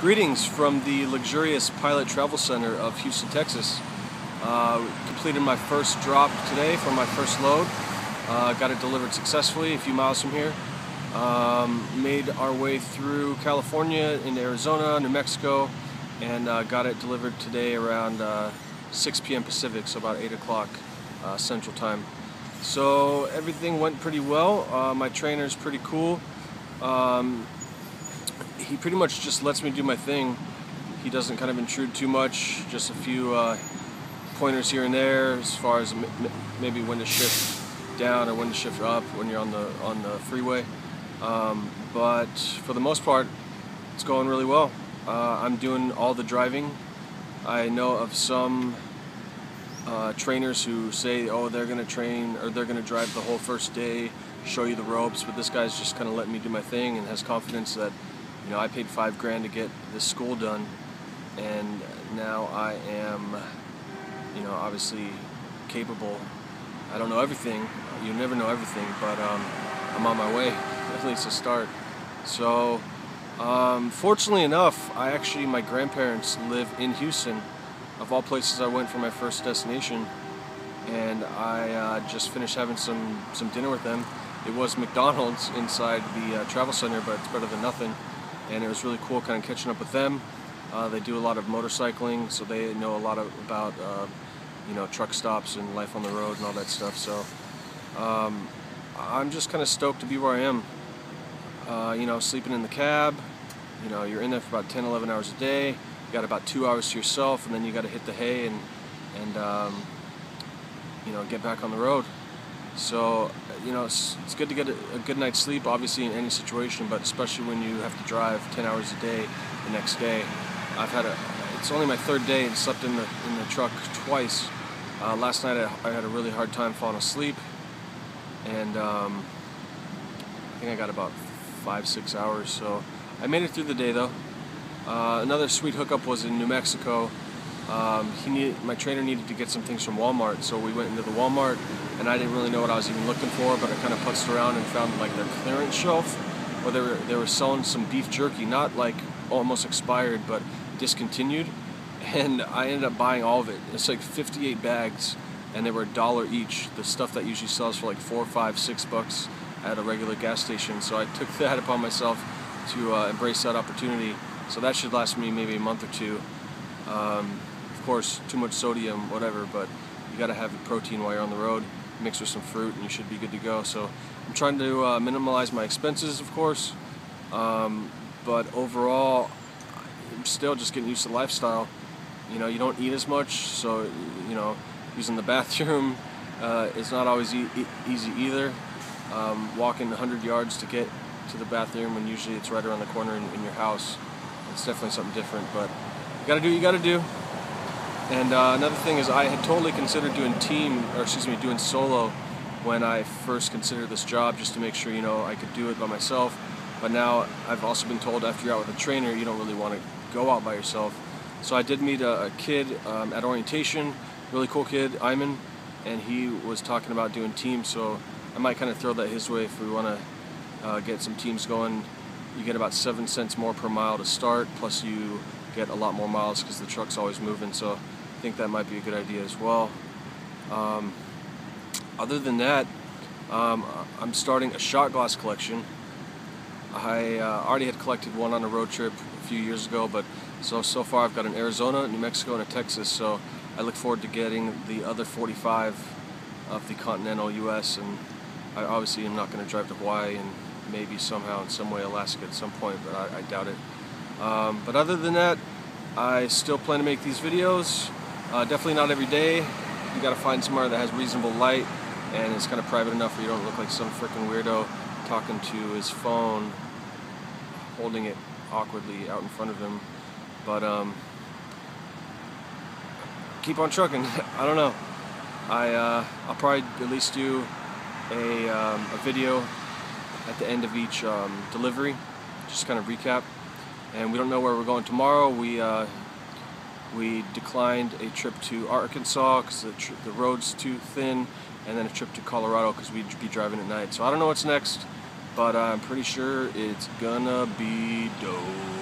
Greetings from the luxurious Pilot Travel Center of Houston, Texas. Completed my first drop today for my first load. Got it delivered successfully a few miles from here. Made our way through California into Arizona, New Mexico, and got it delivered today around 6 p.m. Pacific, so about 8 o'clock Central Time. So everything went pretty well. My trainer's pretty cool. He pretty much just lets me do my thing. He doesn't kind of intrude too much, just a few pointers here and there as far as maybe when to shift down or when to shift up when you're on the freeway. But for the most part, it's going really well. I'm doing all the driving. I know of some trainers who say, oh, they're going to train or they're going to drive the whole first day, show you the ropes, but this guy's just kind of letting me do my thing and has confidence that, you know, I paid $5 grand to get this school done, and now I am, you know, obviously capable. I don't know everything. You never know everything, but I'm on my way, at least to start. So, fortunately enough, my grandparents live in Houston. Of all places I went for my first destination, and I just finished having some dinner with them. It was McDonald's inside the travel center, but it's better than nothing. And it was really cool kind of catching up with them. They do a lot of motorcycling, so they know a lot about you know, truck stops and life on the road and all that stuff. So I'm just kind of stoked to be where I am. You know, sleeping in the cab. You know, you're in there for about 10, 11 hours a day. You got about 2 hours to yourself, and then you got to hit the hay and you know, get back on the road. So, you know, it's good to get a good night's sleep, obviously, in any situation, but especially when you have to drive 10 hours a day the next day. It's only my third day and slept in the truck twice. Last night I had a really hard time falling asleep, and I think I got about 5-6 hours, so I made it through the day though. Another sweet hookup was in New Mexico. My trainer needed to get some things from Walmart, so we went into the Walmart, and I didn't really know what I was even looking for, but I kind of putzed around and found like their clearance shelf where they were selling some beef jerky, not like almost expired, but discontinued, and I ended up buying all of it. It's like 58 bags, and they were $1 each. The stuff that usually sells for like $4, $5, $6 at a regular gas station, so I took that upon myself to embrace that opportunity. So that should last me maybe a month or two. Of course, too much sodium, whatever, but you got to have the protein while you're on the road, mixed with some fruit, and you should be good to go. So I'm trying to minimize my expenses, of course, but overall, I'm still just getting used to the lifestyle. You know, you don't eat as much, so, you know, using the bathroom is not always easy either. Walking 100 yards to get to the bathroom when usually it's right around the corner in your house. It's definitely something different, but you gotta do what you gotta do. And another thing is, I had totally considered doing doing solo when I first considered this job, just to make sure, you know, I could do it by myself. But now I've also been told after you're out with a trainer, you don't really want to go out by yourself. So I did meet a kid at orientation, really cool kid, Iman, and he was talking about doing teams, so I might kind of throw that his way if we want to get some teams going. You get about 7 cents more per mile to start, plus you get a lot more miles because the truck's always moving, so I think that might be a good idea as well. Other than that, I'm starting a shot glass collection. I already had collected one on a road trip a few years ago, but so far I've got an Arizona, New Mexico, and a Texas, so I look forward to getting the other 45 of the continental U.S., and I obviously am not going to drive to Hawaii, and maybe somehow in some way Alaska at some point, but I doubt it. But other than that, I still plan to make these videos. Definitely not every day. You got to find somewhere that has reasonable light and it's kind of private enough where you don't look like some freaking weirdo talking to his phone, holding it awkwardly out in front of him. But keep on trucking. I don't know. I'll probably at least do a video at the end of each delivery, just kind of recap. And we don't know where we're going tomorrow. We declined a trip to Arkansas because the road's too thin, and then a trip to Colorado because we'd be driving at night. So I don't know what's next, but I'm pretty sure it's gonna be dope.